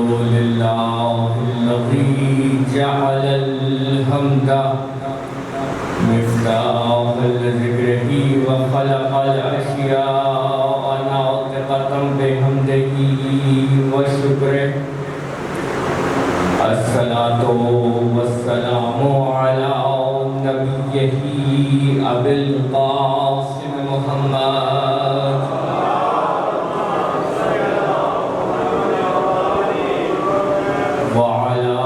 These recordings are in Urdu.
لله الذي جعل الحمد مفتاح ذكره وخلق الأشياء ناطقة بحمده وشكره. الصلاة والسلام على نبيه أبي القاسم محمد وعلى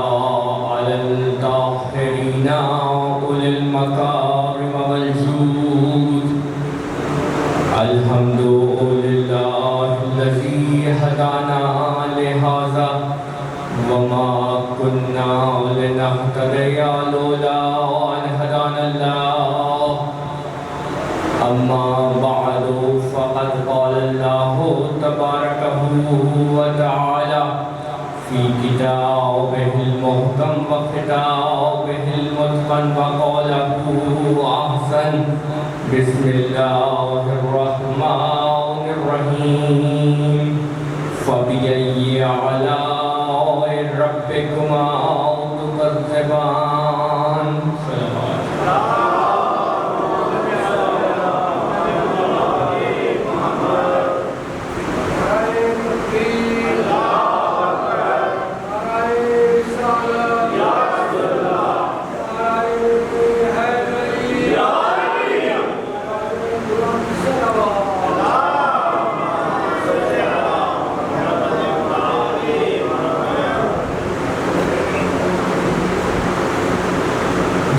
آل الطاهرين أولي المكارم والجود. الحمد لله الذي هدانا لهذا وما كنا لنهتدي لولا أن هدانا الله. أما بعد فقد قال الله تبارك وتعالى في كتابه المحكم وكتابه المتقن وقوله أحسن. بسم الله الرحمن الرحيم. فبأي آلاء ربكما تكذبان.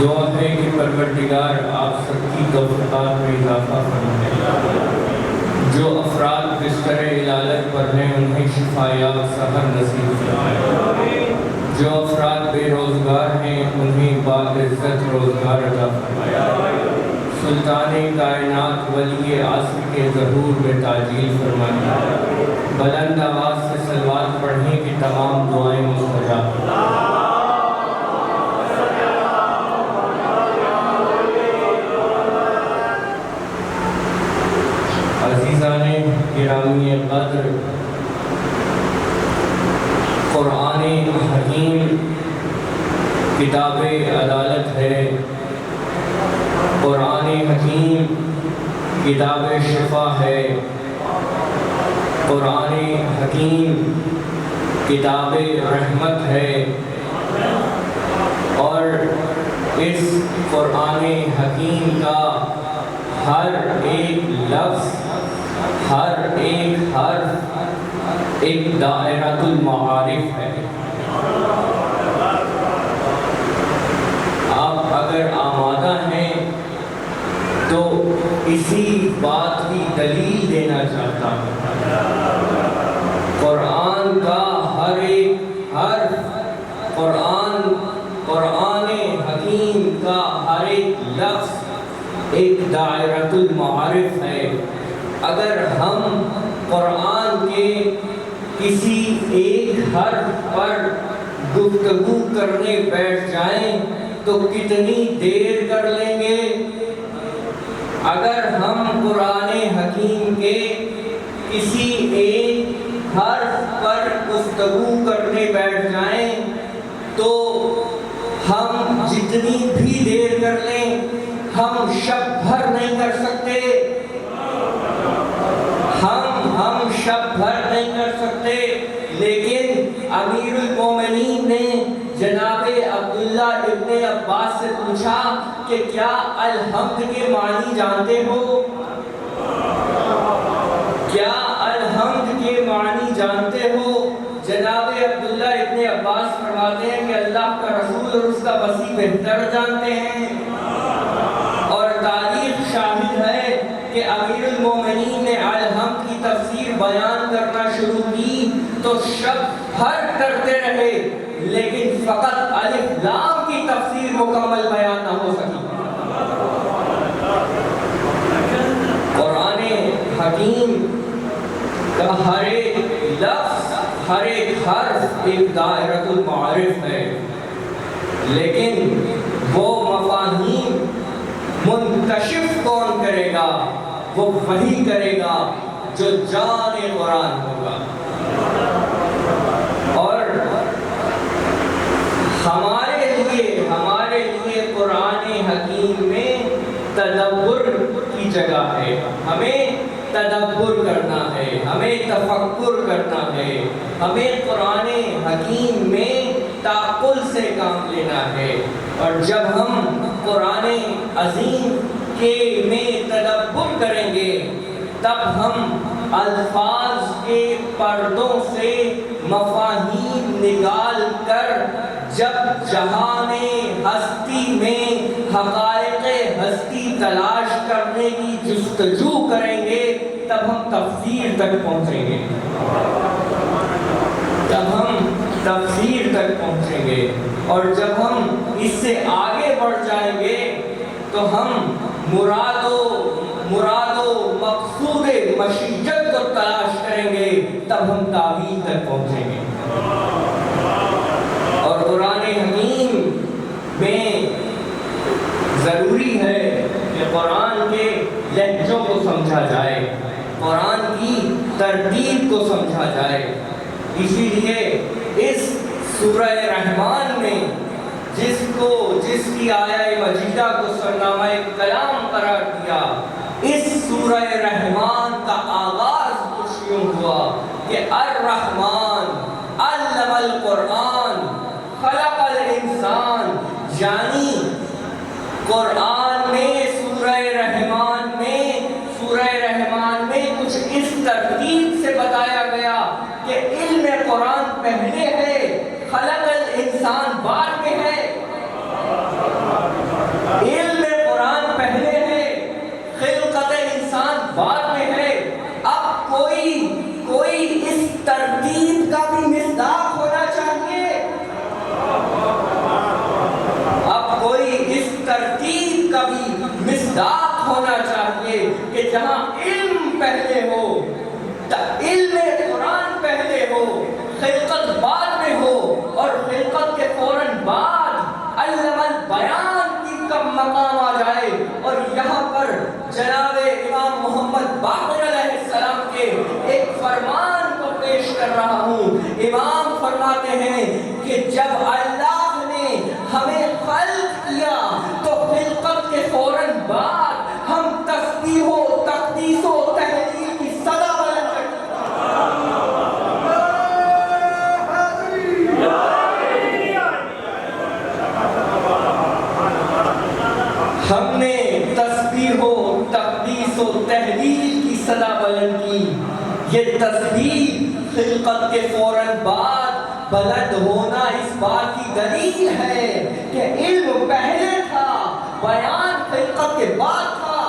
دعا ہے کہ پروردگار آپ سب کی توفیقات میں اضافہ فرمائے. جو افراد بستر علالت پر ہیں انہیں شفا یاب سحر نصیب فرمائے. جو افراد بے روزگار ہیں انہیں باعزت روزگار عطا فرمائے. سلطان کائنات ولی عصر کے ظہور میں تعجیل فرمائے. بلند آواز سے صلوات پڑھنے کی تمام دعائیں مستجاب. عزیزان گرامی قدر، قرآن حکیم کتاب عدالت ہے. قرآن حکیم کتاب شفا ہے. قرآن حکیم کتاب رحمت ہے. اور اس قرآن حکیم کا ہر ایک لفظ، ہر ایک حرف ایک دائرۃ المعارف ہے. آپ اگر آمادہ ہیں تو اسی بات کی دلیل دینا چاہتا ہوں. قرآن کا ہر ایک حرف، قرآن حکیم کا ہر ایک لفظ ایک دائرۃ المعارف ہے. اگر ہم قرآن کے کسی ایک حرف پر گفتگو کرنے بیٹھ جائیں تو کتنی دیر کر لیں گے. اگر ہم قرآن حکیم کے کسی ایک حرف پر گفتگو کرنے بیٹھ جائیں تو ہم جتنی بھی دیر کر لیں ہم شب بھر نہیں کر سکتے. ہم شب بھر نہیں کر سکتے. لیکن امیر المومنین نے جناب عبداللہ ابن عباس سے پوچھا کہ کیا الحمد کے معنی جانتے ہو؟ کیا الحمد کے معنی جانتے ہو؟ جناب عبداللہ ابن عباس فرماتے ہیں کہ اللہ کا رسول اور اس کا وسیع بہتر جانتے ہیں. اور تاریخ شاہد ہے کہ امیر المومنین نے الحمد کی تفسیر بیان کرنا شروع کی تو شب بھر کرتے رہے، لیکن فقط الف لام کی تفسیر مکمل بیان نہ ہو سکی. قرآن حکیم کا ہر ایک لفظ، ہر ایک حرف ایک دائرۃ المعارف ہے. لیکن وہ مفاہیم منکشف کون کرے گا؟ وہ وہی کرے گا جو جان قرآن ہوگا. اور جگہ ہے، ہمیں تدبر کرنا ہے، ہمیں تفکر کرنا ہے، ہمیں قرآن حکیم میں تعقل سے کام لینا ہے۔ اور جب ہم قرآن عظیم کے میں تدبر کریں گے تب ہم الفاظ کے پردوں سے مفاہیم نکال کر جب جہان ہستی میں حقائق ہستی تلاش کرنے کی جستجو کریں گے تب ہم تفسیر تک پہنچیں گے، پہنچیں گے۔ اور جب ہم اس سے آگے بڑھ جائیں گے تو ہم مراد و مقصود مشیت کو تلاش کریں گے، تب ہم تعویل تک پہنچیں گے۔ اور قرآن حکیم میں ضروری ہے کہ قرآن کے لہجوں کو سمجھا جائے، قرآن کی ترتیب کو سمجھا جائے۔ اسی لیے اس سورہ رحمان میں جس کی آیہ مجیدہ کو سرنامہ کلام قرار دیا، اس سورہ رحمان کا آغاز کچھ یوں ہوا کہ الرحمن علم القرآن خلق الانسان، یعنی قرآن میں سورہ رحمان میں کچھ اس ترتیب سے بتایا گیا کہ علم قرآن پہلے ہے، خلق الانسان بعد میں ہے۔ علم قرآن پہلے ہے، خلقت انسان بعد میں ہے۔ اب کوئی اس ترتیب کا بھی مصداق ہونا چاہیے، کہ جہاں علم پہلے ہو، علم قرآن پہلے ہو، خلقت بعد میں ہو، اور خلقت کے فوراً بعد علم البیان کی کم مقام آ جائے۔ اور یہاں پر جناب امام محمد باقر علیہ السلام کے ایک فرمان کو پیش کر رہا ہوں۔ امام فرماتے ہیں کہ جب اللہ نے ہمیں خلق کیا تو خلقت کے فوراً بعد ہم تسبیح و تقدیس و تحلیل کی صدا بلند کرتے ہم نے تسبیح و تقدیس و تحلیل کی صدا بلند کی۔ یہ تسبیح خلقت کے فوراً بعد بلند ہونا اس بات کی دلیل ہے کہ علم پہلے تھا، بیان خلقت کے بعد تھا۔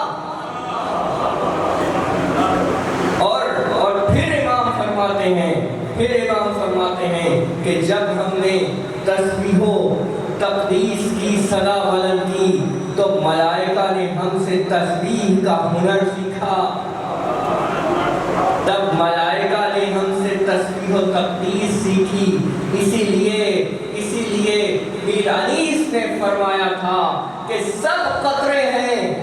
اور پھر امام فرماتے ہیں کہ جب ہم نے تسبیح و تقدیس کی صدا بلند کی تو ملائکہ نے ہم سے تسبیح کا ہنر سیکھا، تب ملائکہ نے ہم سے تسبیح و تقدیس سیکھی۔ اسی لیے میر انیس نے فرمایا تھا کہ سب قطرے ہیں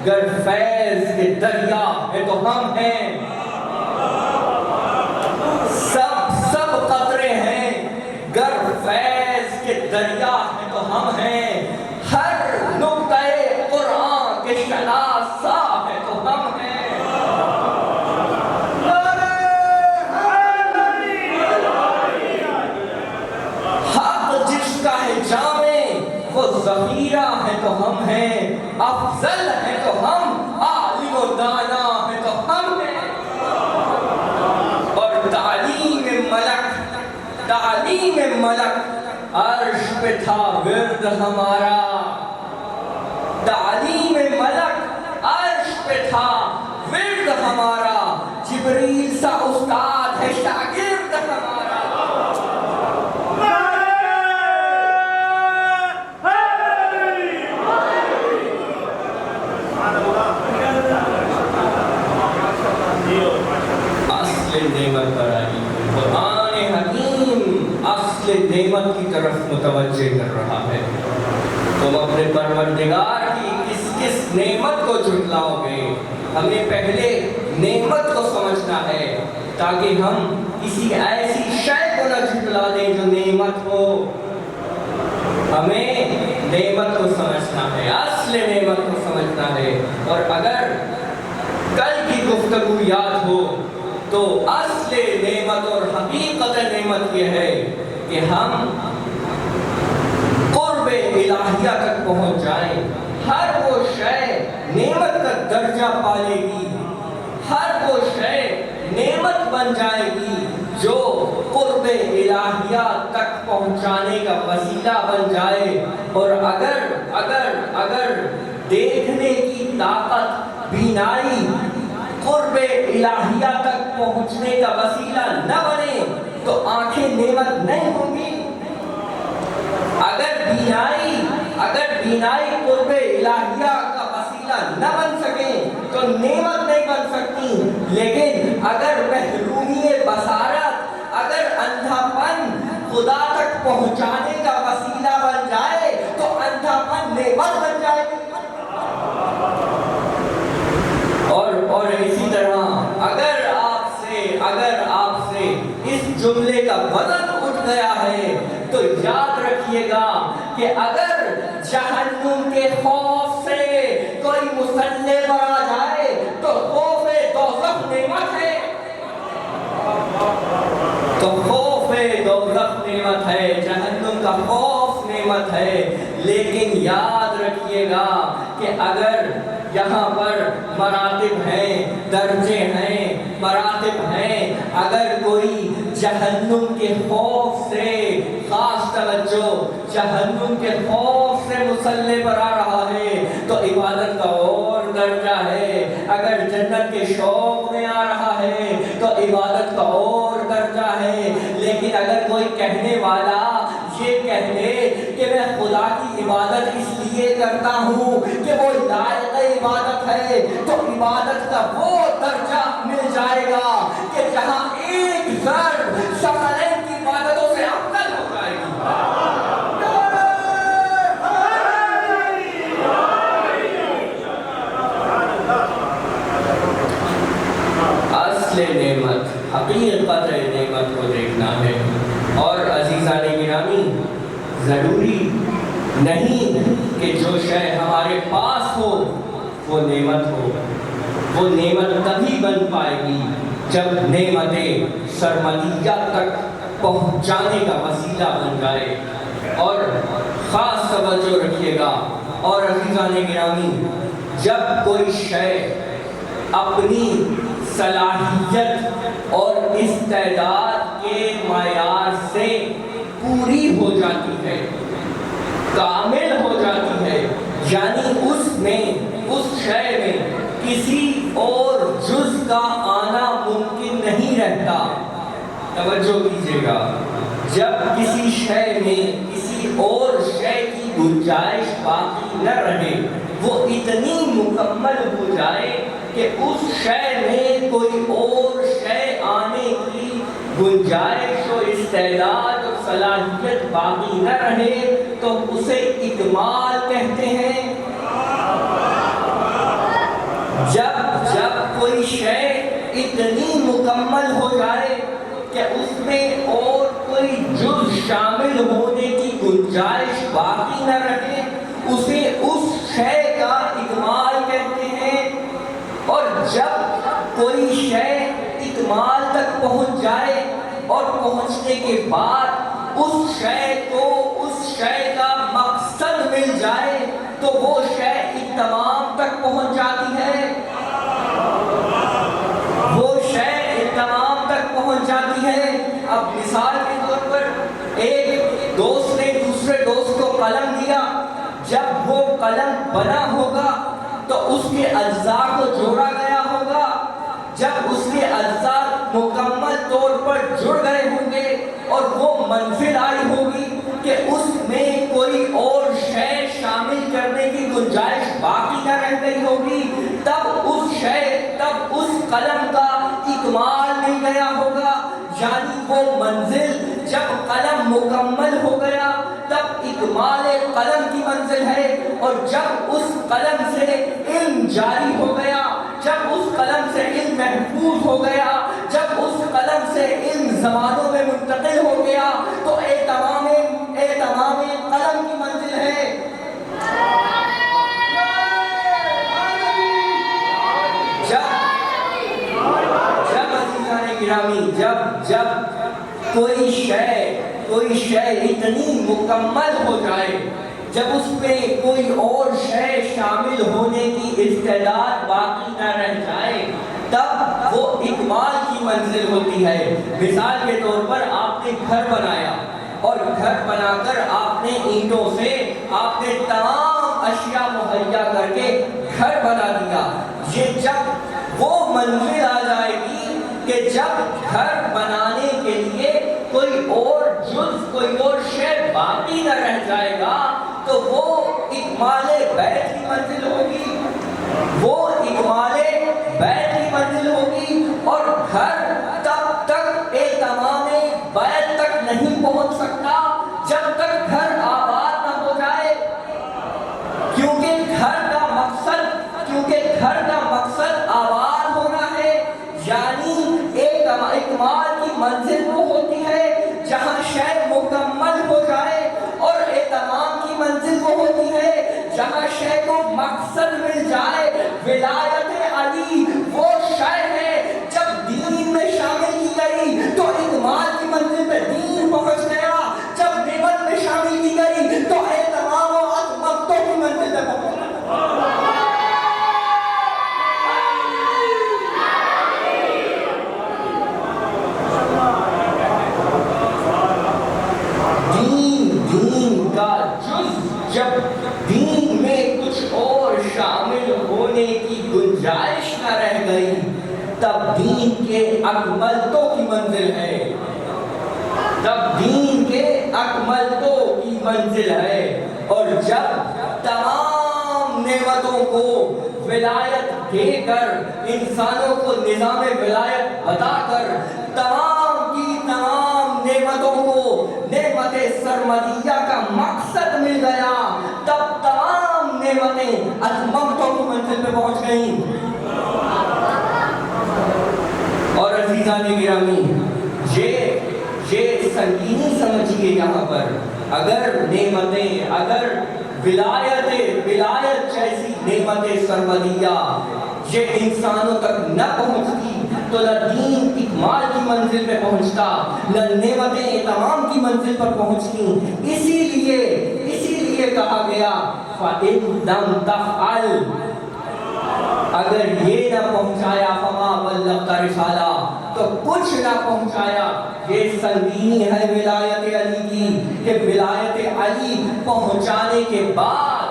گر فیض کے دریا ہے تو ہم ہیں، سب قطرے ہیں گر فیض کے دریا ہے تو ہم ہیں، ہر نقطۂ قرآن کے شناسا ہے تو ہم ہیں۔ حق جس کا ہے جامع وہ ذخیرہ ہے تو ہم ہیں، افضل ہے تو ہم، عالم و دانا ہے تو ہم ہیں۔ اور تعلیم ملک عرش پہ تھا ورد ہمارا، تعلیم ملک عرش پہ تھا ورد ہمارا، جبریل سا استاد ہے شاگرد ہمارا۔ اصل نعمت پر آئی، قرآن حکیم اصل نعمت کی طرف متوجہ کر رہا ہے۔ تم اپنے پروردگار کی کس نعمت کو جھٹلاؤ گے؟ ہمیں پہلے نعمت کو سمجھنا ہے تاکہ ہم کسی ایسی شے کو نہ جھٹلا دیں جو نعمت ہو۔ ہمیں نعمت کو سمجھنا ہے، اصل نعمت کو سمجھنا ہے۔ اور اگر کل کی گفتگو یاد ہو تو اصل نعمت اور حقیقت نعمت یہ ہے کہ ہم قرب الہیہ تک پہنچ جائیں. ہر وہ شے نعمت کا درجہ پالے گی، ہر وہ شے نعمت بن جائے گی جو قرب الہیہ تک پہنچانے کا وسیلہ بن جائے. اور اگر دیکھنے کی طاقت، بینائی قرب الہیہ تک پہنچنے کا وسیلہ نہ بنے تو آنکھیں نعمت نہیں ہوں گی. اگر بینائی قرب الہیہ کا وسیلہ نہ بن سکے تو نعمت نہیں بن سکتی. لیکن اگر محرومی بصارت، اگر اندھا پن خدا تک پہنچانے کا وسیلہ بن جائے تو اندھا پن نعمت بن جائے گی. اور اسی طرح اگر آپ سے اس جملے کا وزن اٹھ گیا ہے تو یاد رکھیے گا کہ اگر جہنم کے خوف سے کوئی مسلح پر آ جائے تو خوف دوزخ نعمت ہے، تو خوف دوزخ نعمت ہے، جہنم کا خوف نعمت ہے. لیکن یاد رکھیے گا کہ اگر یہاں پر مراتب ہیں، درجے ہیں، مراتب ہیں، اگر کوئی جہنم کے خوف سے، خاص توجہ، جہنم کے خوف سے مسلح پر آ رہا ہے تو عبادت کا اور درجہ ہے. اگر جنت کے شوق میں آ رہا ہے تو عبادت کا اور درجہ ہے. لیکن اگر کوئی کہنے والا یہ کہہ دے کہ میں خدا کی عبادت اس لیے کرتا ہوں کہ وہ لائق عبادت ہے تو عبادت کا وہ درجہ مل جائے گا کہ جہاں ایک ضرب ثقلین کی عبادتوں سے افضل ہو جائے گی. اصل نعمت، حقیقت نعمت کو دیکھنا ہے. اور عزیزان گرامی، ضروری نہیں کہ جو شے ہمارے پاس ہو وہ نعمت ہو. وہ نعمت تبھی بن پائے گی جب نعمتیں سرمدیہ تک پہنچانے کا وسیلہ بن جائے. اور خاص توجہ رکھیے گا. اور عزیزان گرامی، جب کوئی شے اپنی صلاحیت اور استعداد کے معیار سے پوری ہو جاتی ہے، کامل ہو جاتی ہے، یعنی اس شے میں کسی اور جز کا آنا ممکن نہیں رہتا. توجہ کیجیے گا، جب کسی شے میں کسی اور شے کی گنجائش باقی نہ رہے، وہ اتنی مکمل ہو جائے کہ اس شے میں کوئی اور شے آنے کی گنجائش اور استعداد اور صلاحیت باقی نہ رہے تو اسے اکمال کہتے ہیں. جب کوئی شے اتنی مکمل ہو جائے کہ اس میں اور کوئی جز شامل ہونے کی گنجائش باقی نہ رہے، اسے اس شے کا اکمال کہتے ہیں. اور جب کوئی شے اکمال تک پہنچ جائے اور پہنچنے کے بعد اس شے کا مقصد مل جائے تو وہ شے اتمام تک پہنچ جاتی ہے. وہ شے اتمام تک پہنچ جاتی ہے. اب مثال کے طور پر ایک دوست نے دوسرے دوست کو قلم دیا، جب وہ قلم بنا ہوگا تو اس کے اجزاء کو جوڑا گیا ہوگا. جب اس کے اجزاء مکمل طور پر جڑ گئے ہوں گے اور وہ منزل آئی ہوگی کہ اس میں کوئی اور شے شامل کرنے کی گنجائش باقی نہ رہ گئی ہوگی، تب اس قلم کا اکمال مل گیا ہوگا. یعنی وہ منزل جب قلم مکمل ہو گیا تب اکمال قلم کی منزل ہے. اور جب اس قلم سے علم جاری ہو گیا، جب اس قلم سے علم محفوظ ہو گیا، جب اس قلم سے علم زمانوں میں منتقل ہو گیا تو تمام قلم کی منزل ہے. جب کوئی شے اتنی مکمل ہو جائے، جب اس میں کوئی اور شے شامل ہونے کی استعداد باقی نہ رہ جائے، تب وہ اکمال کی منزل ہوتی ہے۔ مثال کے طور پر آپ نے گھر بنایا، اور گھر بنا کر آپ نے اینٹوں سے آپ نے تمام اشیاء مہیا کر کے گھر بنا دیا۔ یہ جب وہ منزل آ جائے گی کہ جب گھر بنانے کے لیے کوئی اور جز، کوئی اور شے باقی نہ رہ جائے گا، تو وہ اکمال بیت کی منزل ہوگی، وہ اکمال بیت کی منزل ہوگی۔ اور گھر تب تک اہتمام بیت تک نہیں پہنچ سکتا جب تک گھر آباد نہ ہو جائے، کیونکہ گھر کا مقصد آباد ہونا ہے۔ یعنی اکمال کی منزل وہ ہوتی ہے جہاں شے مکمل ہو جائے، اور اہتمام کی منزل وہ ہوتی ہے جہاں شے کو مقصد مل جائے۔ ولایت علی وہ شے ہے جب دین میں شامل کی گئی تو اکمال کی منزل پہ دین پہنچ گیا، جب نعمت میں شامل کی گئی تو اہتمام و اتممتوں کی منزل پہ پہنچ گیا۔ دین کا جز جب دین میں کچھ اور شامل ہونے کی گنجائش نہ رہ گئی، تب دین کے اکملتوں کی منزل ہے، تب دین کے اکملتوں کی منزل ہے۔ اور جب تمام نعمتوں کو ولایت دے کر، انسانوں کو نظام ولایت بتا کر، تمام کی تمام نعمتوں کو نعمت سرمدیہ کا مقصد مل گیا، تب تمام نعمتیں اتممتوں کی منزل پہ پہنچ گئیں۔ اور عزیزان گرامی، یہ سنگینی سمجھیے یہاں پر، اگر نعمتیں، اگر ولایت جیسی نعمت سرمدیہ یہ انسانوں تک نہ پہنچتی تو نہ دین اکمال کی منزل پہ پہنچتا، نہ نعمتیں تمام کی منزل پر پہنچتی۔ اسی لیے کہا گیا فَإِن لَمْ تَفْعَلْ، اگر یہ نہ پہنچایا فَمَا بَلَّغْتَ رِسَالَةَ، تو کچھ نہ پہنچایا۔ یہ سنگینی ہے ولایت علی کی کہ ولایت علی پہنچانے کے بعد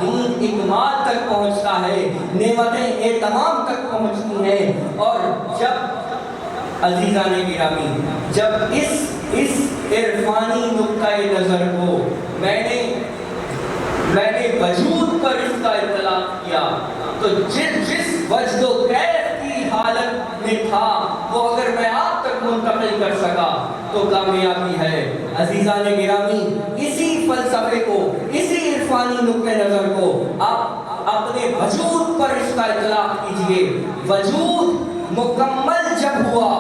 دین اکمال تک پہنچتا ہے، نعمتیں اہتمام تک پہنچتی ہیں۔ اور جب عزیزان گرامی، جب اس عرفانی نقطۂ نظر کو میں نے وجود پر اس کا اطلاق کیا، تو جس وجد و کیف کی حالت میں تھا وہ اگر میں آپ تک منتقل کر سکا تو کامیابی ہے۔ عزیزان گرامی، اسی فلسفے کو، اسی عرفانی نقطۂ نظر کو آپ اپنے وجود پر اس کا اطلاق کیجئے۔ وجود مکمل جب ہوا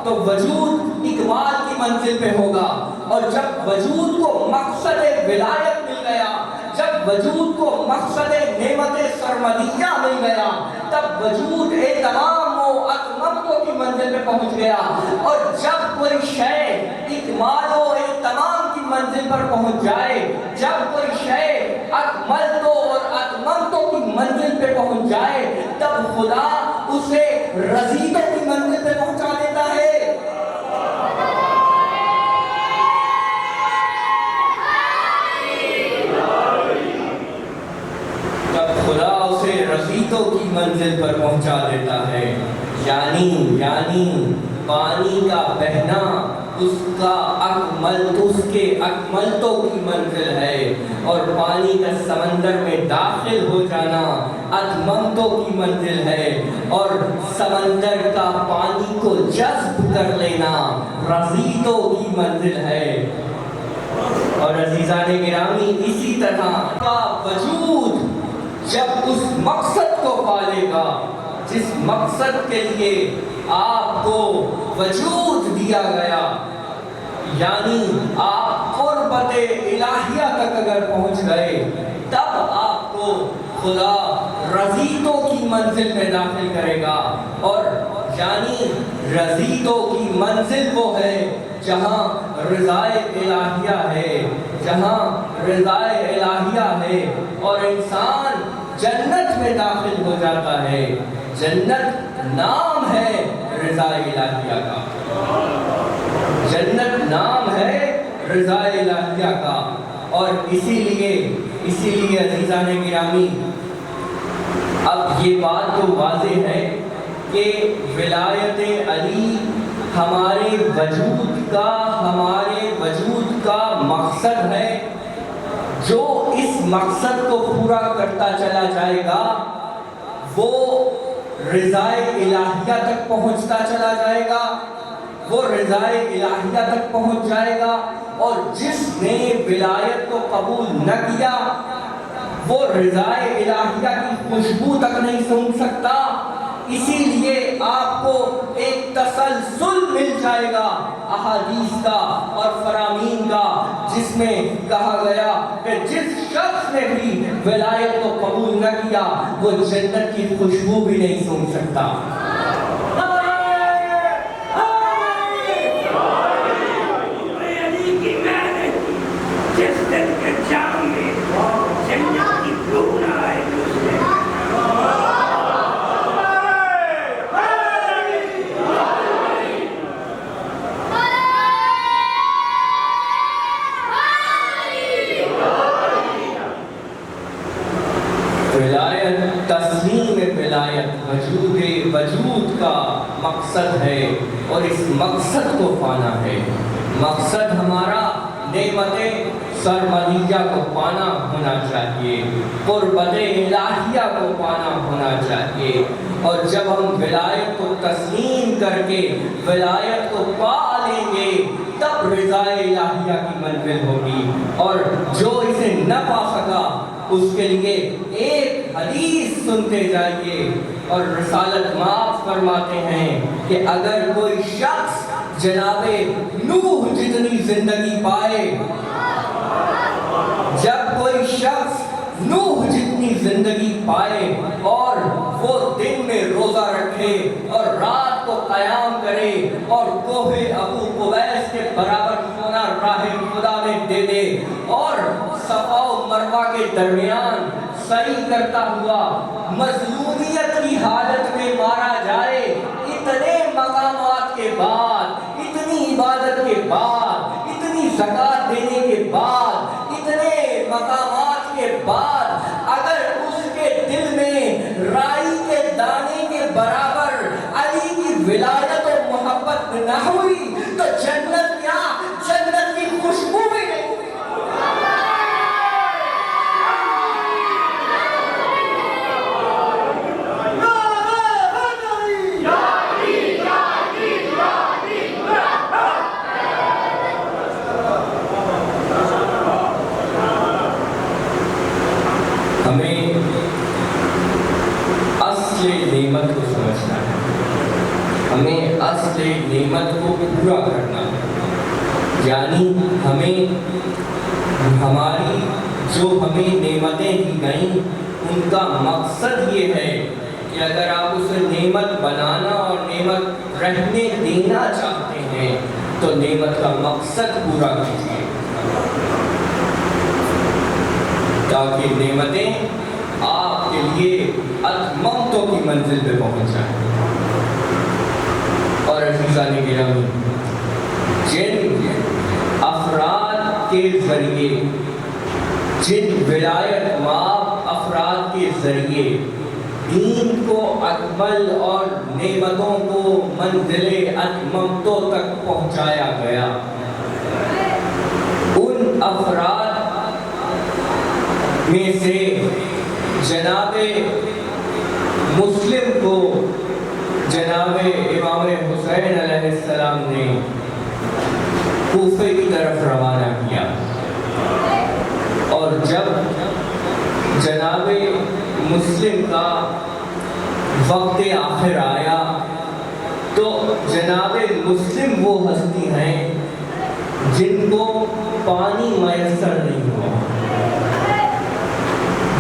تو وجود اکمال کی منزل پہ ہوگا، اور جب وجود کو مقصد ولایت مل گیا، جب وجود کو مقصد نعمت سرمدیہ مل گیا، تب وجود تمام و اتممتوں کی منزل پہ پہنچ گیا۔ اور جب کوئی شے اکمال و تمام کی منزل پر پہنچ جائے، جب کوئی شے اکملتوں اور اتممتوں کی منزل پہ پہنچ جائے، تب خدا اسے رضیتوں کی منزل پہ پہنچا دیتا ہے۔ خدا اسے رضیتوں کی منزل پر پہنچا دیتا ہے۔ یعنی پانی کا بہنا اس کے اکملتوں کی منزل ہے، اور پانی کا سمندر میں داخل ہو جانا اتممتوں کی منزل ہے، اور سمندر کا پانی کو جذب کر لینا رضیتوں کی منزل ہے۔ اور عزیزان گرامی، اسی طرح کا وجود جب اس مقصد کو پالے گا جس مقصد کے لیے آپ کو وجود دیا گیا، یعنی آپ قربت الہیہ تک اگر پہنچ گئے، تب آپ کو خدا رضیتوں کی منزل میں داخل کرے گا۔ اور یعنی رضیتوں کی منزل وہ ہے جہاں رضائے الہیہ ہے، جہاں رضائے الہیہ ہے اور انسان جنت میں داخل ہو جاتا ہے۔ جنت نام ہے رضائے الہیہ کا، جنت نام ہے رضائے الہیہ کا۔ اور اسی لیے عزیزان گرامی، اب یہ بات تو واضح ہے کہ ولایت علی ہمارے وجود کا مقصد ہے۔ جو اس مقصد کو پورا کرتا چلا جائے گا وہ رضائے الہیہ تک پہنچتا چلا جائے گا، وہ رضائے الہیہ تک پہنچ جائے گا۔ اور جس نے ولایت کو قبول نہ کیا وہ رضائے الہیہ کی خوشبو تک نہیں سونگھ سکتا۔ اسی لیے آپ کو ایک تسلسل مل جائے گا احادیث کا اور فرامین کا، جس میں کہا گیا کہ جس شخص نے بھی ولایت کو قبول نہ کیا وہ جنت کی خوشبو بھی نہیں سونگھ سکتا۔ تسلیم ولایت وجود کا مقصد ہے اور اس مقصد کو پانا ہے۔ مقصد ہمارا نعمت سرمدیہ کو پانا ہونا چاہیے، قربت الہیہ کو پانا ہونا چاہیے۔ اور جب ہم ولایت کو تسلیم کر کے ولایت کو پا لیں گے تب رضائے الہیہ کی منزل ہوگی۔ اور جو اسے نہ پا سکا اس کے لیے ایک حدیث سنتے جائیے۔ اور رسالت معاف فرماتے ہیں کہ اگر کوئی شخص جناب نوح جتنی زندگی پائے، جب کوئی شخص نوح جتنی زندگی پائے اور وہ دن میں روزہ رکھے اور رات کو قیام کرے اور کوہ ابو قبیس کے برابر سونا راہ خدا میں دے دے اور صفا و مروہ کے درمیان سعی کرتا ہوا مظلومیت کی حالت میں مارا جائے، اتنے مقامات کے بعد، اتنی عبادت کے بعد، اتنی زکوٰۃ دینے کے بعد، اتنے مقامات کے بعد اگر اس کے دل میں رائی کے دانے کے برابر علی کی ولایت و محبت نہ ہوئی تو جنت کیا، جنت کی خوشبو بھی نہیں۔ ہمیں اصل نعمت کو سمجھنا ہے، ہمیں اصل نعمت کو پورا کرنا ہے۔ یعنی ہماری جو ہمیں نعمتیں دی گئیں ان کا مقصد یہ ہے کہ اگر آپ اسے نعمت بنانا اور نعمت رہنے دینا چاہتے ہیں تو نعمت کا مقصد پورا کیجیے تاکہ نعمتیں آپ کے لیے اتممتوں کی منزل پہ پہنچ جائیں۔ اور عزیزان گرامی، جن افراد کے ذریعے، جن ولایت مآب افراد کے ذریعے دین کو اکمل اور نعمتوں کو منزل اتممتوں تک پہنچایا گیا، ان افراد میں سے جناب مسلم کو جناب امام حسین علیہ السلام نے کوفے کی طرف روانہ کیا، اور جب جناب مسلم کا وقت آخر آیا تو جناب مسلم وہ ہستی ہیں جن کو پانی میسر نہیں ہوا،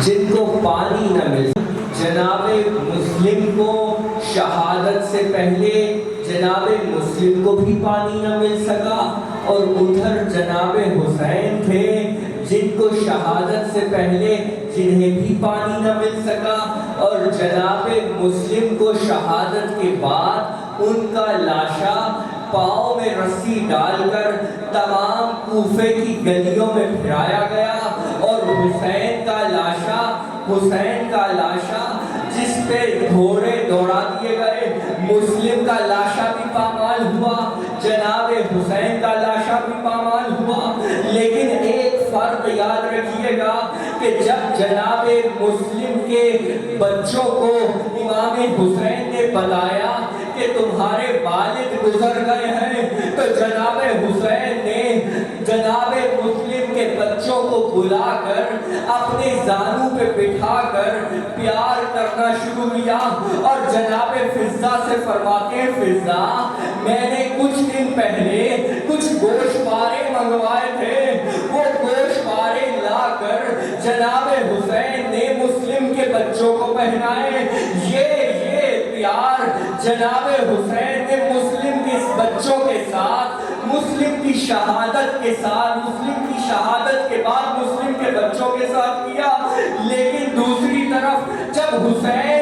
جن کو پانی نہ مل۔ جناب مسلم کو شہادت سے پہلے جناب مسلم کو بھی پانی نہ مل سکا، اور ادھر جناب حسین تھے جن کو شہادت سے پہلے جنہیں بھی پانی نہ مل سکا، اور جناب مسلم کو شہادت کے بعد ان کا لاشا پاؤں میں رسی ڈال کر تمام کوفے کی گلیوں میں پھرایا گیا، اور حسین کا لاشا جس پہ گھوڑے دوڑا دیے گئے، مسلم کا لاشا بھی پامال ہوا، جناب حسین کا لاشا بھی پامال ہوا۔ لیکن ایک فرق یاد رکھیے گا کہ جب جناب مسلم کے بچوں کو امام حسین نے بتایا کہ تمہارے والد گزر گئے ہیں، تو جناب حسین نے جناب مسلم کے بچوں کو بلا کر اپنے زانوں پہ بٹھا کر پیار کرنا شروع کیا، اور جناب فضہ سے فرماتے ہیں فضہ میں نے کچھ دن پہلے کچھ گوشت پارے منگوائے تھے، وہ گوشت پارے لا کر جناب حسین نے مسلم کے بچوں کو پہنائے۔ یہ پیار جناب حسین نے مسلم کے بچوں کے ساتھ، مسلم کی شہادت کے ساتھ، مسلم کی شہادت کے بعد مسلم کے بچوں کے ساتھ کیا۔ لیکن دوسری طرف جب حسین